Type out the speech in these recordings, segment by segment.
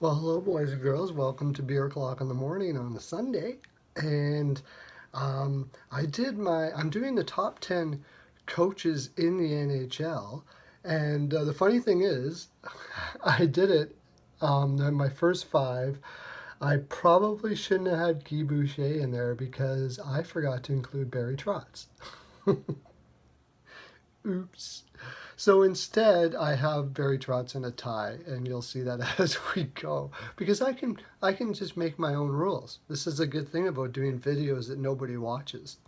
Well, hello, boys and girls. Welcome to Beer O'Clock in the Morning on a Sunday. And I'm doing the top 10 coaches in the NHL. And the funny thing is, I did it, my first five. I probably shouldn't have had Guy Boucher in there because I forgot to include Barry Trotz. Oops. So instead, I have Barry Trotz in a tie, and you'll see that as we go. Because I can just make my own rules. This is a good thing about doing videos that nobody watches.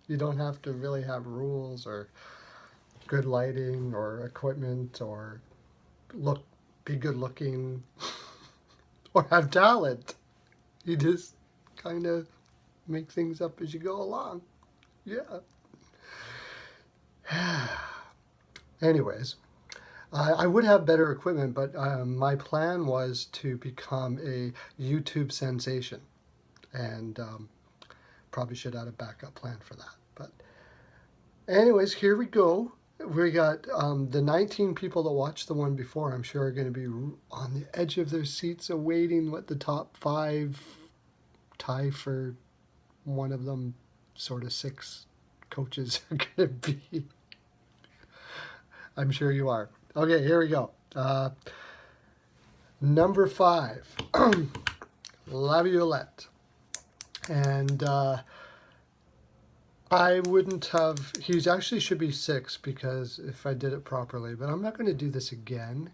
You don't have to really have rules or good lighting or equipment or look be good looking or have talent. You just kind of make things up as you go along. Yeah. Anyways, I would have better equipment, but my plan was to become a YouTube sensation, and probably should have had a backup plan for that. But anyways, here we go. We got the 19 people that watched the one before. I'm sure are going to be on the edge of their seats, awaiting what the top five tie for one of them, sort of six coaches are going to be. I'm sure you are. Okay, here we go. Number five, Laviolette. And I wouldn't have, he actually should be six because if I did it properly, but I'm not going to do this again.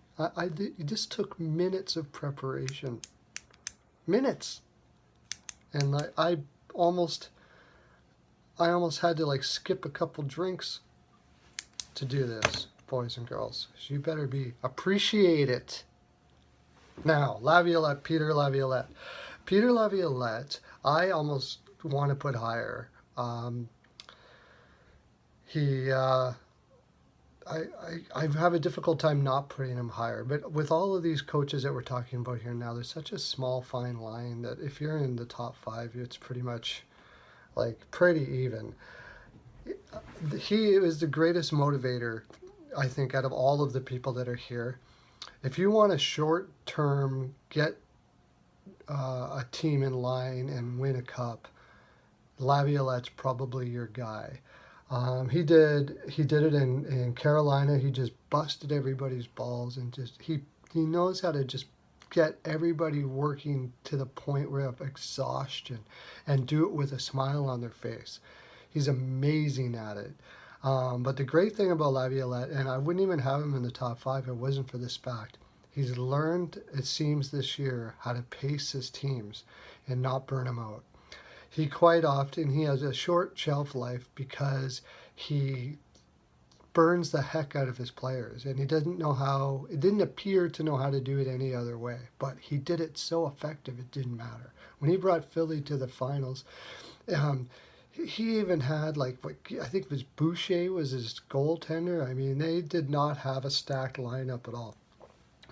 This took minutes of preparation. Minutes. And I almost had to like skip a couple drinks to do this, boys and girls. So you better appreciate it. Now, Laviolette, Peter Laviolette. Peter Laviolette, I almost want to put higher. He, I have a difficult time not putting him higher. But with all of these coaches that we're talking about here now, there's such a small, fine line that if you're in the top five, it's pretty much like pretty even. He was the greatest motivator, I think, out of all of the people that are here. If you want to short term get a team in line and win a cup, Laviolette's probably your guy. He did it in Carolina. He just busted everybody's balls and he knows how to just get everybody working to the point of exhaustion and do it with a smile on their face. He's amazing at it. But the great thing about Laviolette, and I wouldn't even have him in the top five if it wasn't for this fact, he's learned, it seems this year, how to pace his teams and not burn them out. He quite often, he has a short shelf life because he burns the heck out of his players, and he doesn't know how, it didn't appear to know how to do it any other way, but he did it so effective it didn't matter. When he brought Philly to the finals, he even had like what I think it was Boucher was his goaltender. I mean, they did not have a stacked lineup at all.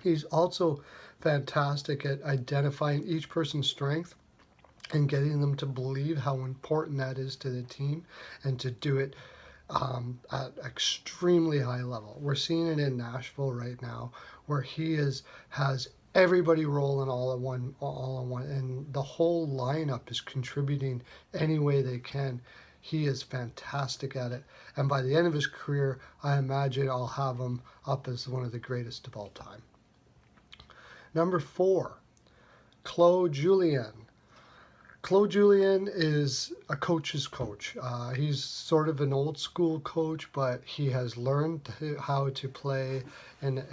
He's also fantastic at identifying each person's strength and getting them to believe how important that is to the team and to do it at extremely high level. We're seeing it in Nashville right now, where has everybody rolling all in one, and the whole lineup is contributing any way they can. He is fantastic at it, and by the end of his career, I imagine I'll have him up as one of the greatest of all time. Number four, Claude Julien. Claude Julien is a coach's coach. He's sort of an old school coach, but he has learned how to play,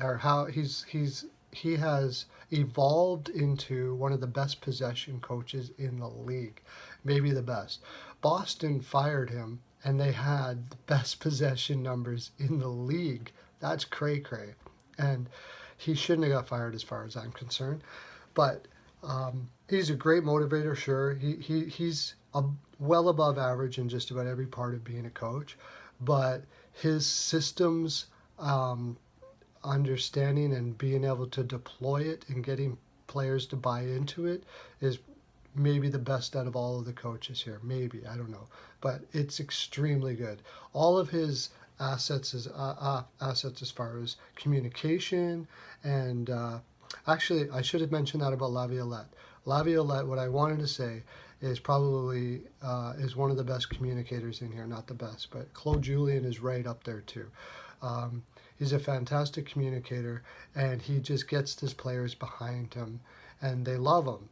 or how he has evolved into one of the best possession coaches in the league, maybe the best. Boston fired him, and they had the best possession numbers in the league. That's cray-cray, and he shouldn't have got fired as far as I'm concerned. But he's a great motivator, sure. He's well above average in just about every part of being a coach, but his systems, understanding and being able to deploy it and getting players to buy into it is maybe the best out of all of the coaches here. Maybe, I don't know, but it's extremely good. All of his assets as far as communication and Actually, I should have mentioned that about Laviolette. Laviolette, what I wanted to say is probably is one of the best communicators in here. Not the best, but Claude Julien is right up there too. He's a fantastic communicator, and he just gets his players behind him, and they love him.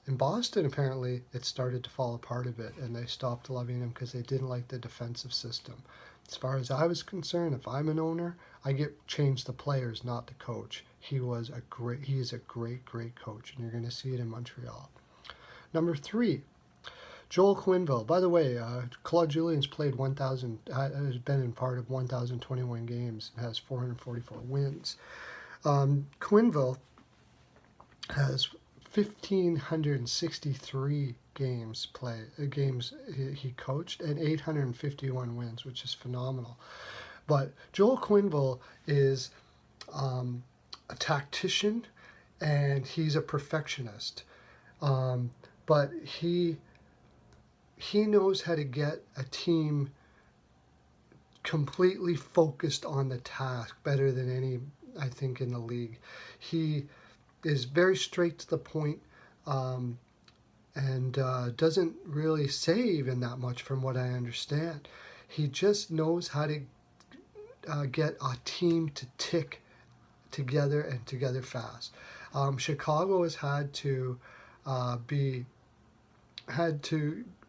In Boston, apparently, it started to fall apart a bit, and they stopped loving him because they didn't like the defensive system. As far as I was concerned, if I'm an owner, I get change the players, not the coach. He is a great coach, and you're going to see it in Montreal. Number 3, Joel Quenneville. By the way, Claude Julien's played 1,000, has been in part of 1,021 games, and has 444 wins. Quenneville has 1,563 games he coached, and 851 wins, which is phenomenal. But Joel Quenneville is a tactician, and he's a perfectionist. But he knows how to get a team completely focused on the task better than any, I think, in the league. He is very straight to the point, and doesn't really say even that much from what I understand. He just knows how to get a team to tick together and together fast. Chicago has had to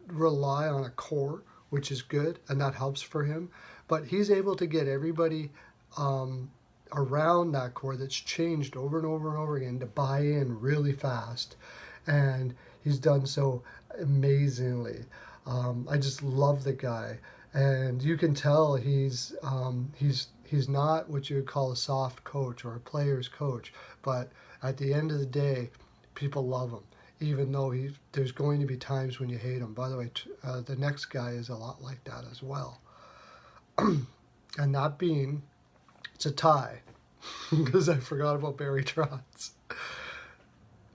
rely on a core, which is good, and that helps for him. But he's able to get everybody around that core that's changed over and over and over again to buy in really fast, and he's done so amazingly. I just love the guy, and you can tell he's not what you would call a soft coach or a player's coach, but at the end of the day, people love him, even though there's going to be times when you hate him. By the way, the next guy is a lot like that as well. And that being, it's a tie, because I forgot about Barry Trotz.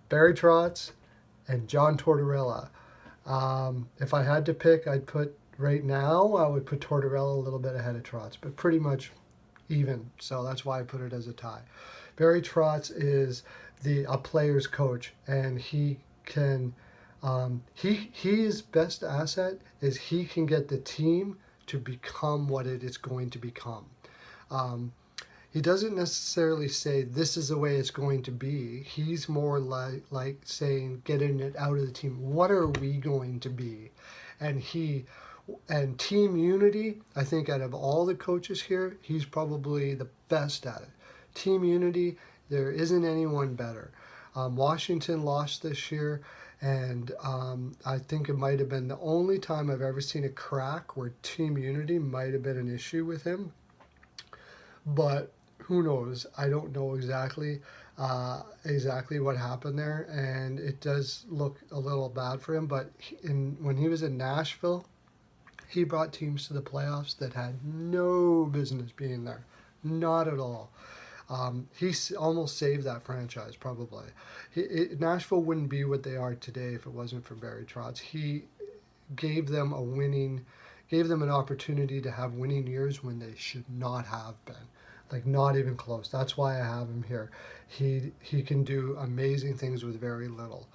Barry Trotz and John Tortorella. If I had to pick, right now, I would put Tortorella a little bit ahead of Trotz, but pretty much even. So that's why I put it as a tie. Barry Trotz is a player's coach, and he can, his best asset is he can get the team to become what it is going to become. He doesn't necessarily say this is the way it's going to be. He's more like saying, getting it out of the team. What are we going to be? And team unity, I think out of all the coaches here, he's probably the best at it. Team unity, there isn't anyone better. Washington lost this year, and I think it might have been the only time I've ever seen a crack where team unity might have been an issue with him. But who knows? I don't know exactly what happened there, and it does look a little bad for him. But when he was in Nashville, he brought teams to the playoffs that had no business being there, not at all. He almost saved that franchise, probably. Nashville wouldn't be what they are today if it wasn't for Barry Trotz. He gave them an opportunity to have winning years when they should not have been. Like, not even close. That's why I have him here. He can do amazing things with very little.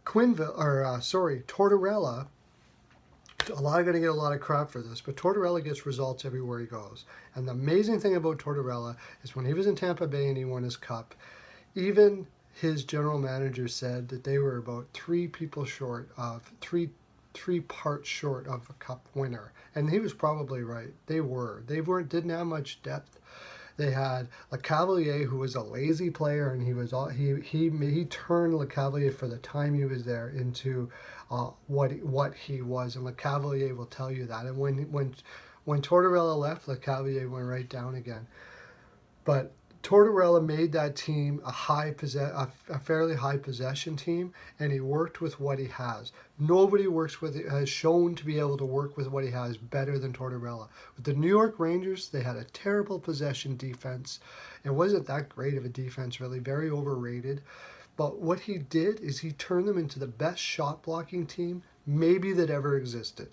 Tortorella, I'm going to get a lot of crap for this, but Tortorella gets results everywhere he goes. And the amazing thing about Tortorella is when he was in Tampa Bay and he won his cup, even his general manager said that they were about three parts short of a cup winner. And he was probably right. They didn't have much depth. They had LeCavalier, who was a lazy player, and he turned LeCavalier for the time he was there into what he was, and LeCavalier will tell you that. And when Tortorella left, LeCavalier went right down again. But Tortorella made that team a fairly high possession team, and he worked with what he has. Nobody has shown to be able to work with what he has better than Tortorella. With the New York Rangers, they had a terrible possession defense. It wasn't that great of a defense, really, very overrated. But what he did is he turned them into the best shot blocking team maybe that ever existed.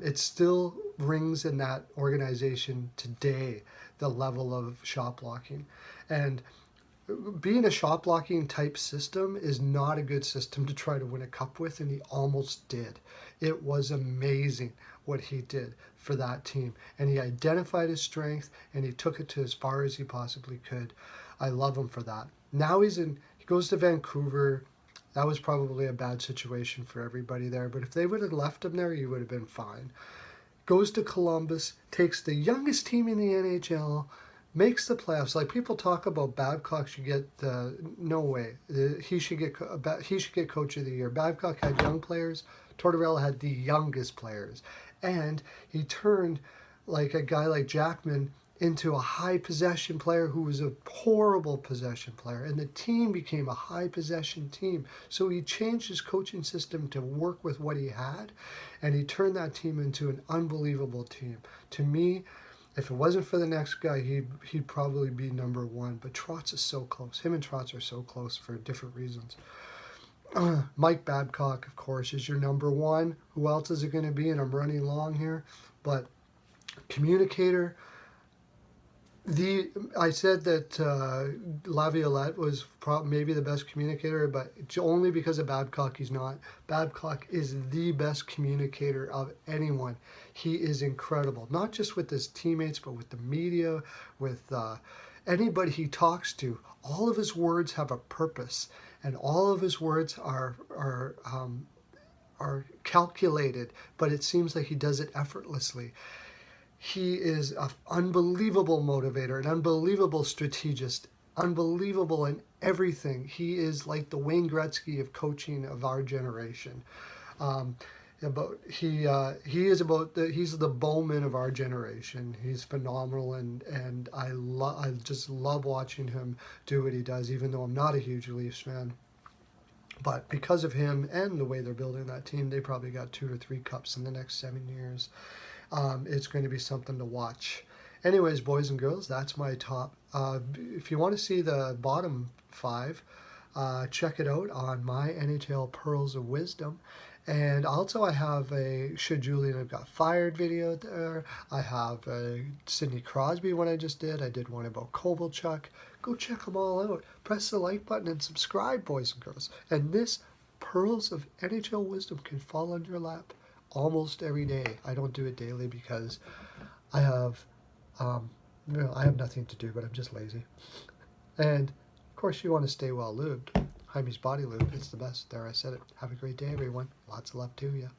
It still rings in that organization today, the level of shot blocking. And being a shot blocking type system is not a good system to try to win a cup with, and he almost did. It was amazing what he did for that team, and he identified his strength and he took it to as far as he possibly could. I love him for that. Now he goes to Vancouver. That was probably a bad situation for everybody there, but if they would have left him there, he would have been fine. Goes to Columbus, takes the youngest team in the NHL, makes the playoffs. Like, people talk about Babcock should get no way. He should get coach of the year. Babcock had young players. Tortorella had the youngest players, and he turned like a guy like Jackman into a high possession player who was a horrible possession player, and the team became a high possession team. So he changed his coaching system to work with what he had, and he turned that team into an unbelievable team. To me, if it wasn't for the next guy, he'd probably be number one. But Trotz is so close. Him and Trotz are so close for different reasons. Mike Babcock, of course, is your number one. Who else is it going to be? And I'm running long here, but communicator. I said that Laviolette was maybe the best communicator, but it's only because of Babcock he's not. Babcock is the best communicator of anyone. He is incredible, not just with his teammates, but with the media, with anybody he talks to. All of his words have a purpose, and all of his words are calculated, but it seems like he does it effortlessly. He is an unbelievable motivator, an unbelievable strategist, unbelievable in everything. He is like the Wayne Gretzky of coaching of our generation. He's the Bowman of our generation. He's phenomenal, and I just love watching him do what he does, even though I'm not a huge Leafs fan. But because of him and the way they're building that team, they probably got 2 or 3 cups in the next 7 years. It's going to be something to watch. Anyways, boys and girls, that's my top. If you want to see the bottom 5, check it out on my NHL Pearls of Wisdom. And also I have a Should Julian Have Got Fired video there. I have a Sidney Crosby one I just did. I did one about Kovalchuk. Go check them all out. Press the like button and subscribe, boys and girls. And this Pearls of NHL Wisdom can fall on your lap almost every day. I don't do it daily because I have nothing to do, but I'm just lazy. And of course, you want to stay well lubed. Jaime's Body Lube, it's the best. There, I said it. Have a great day, everyone. Lots of love to you.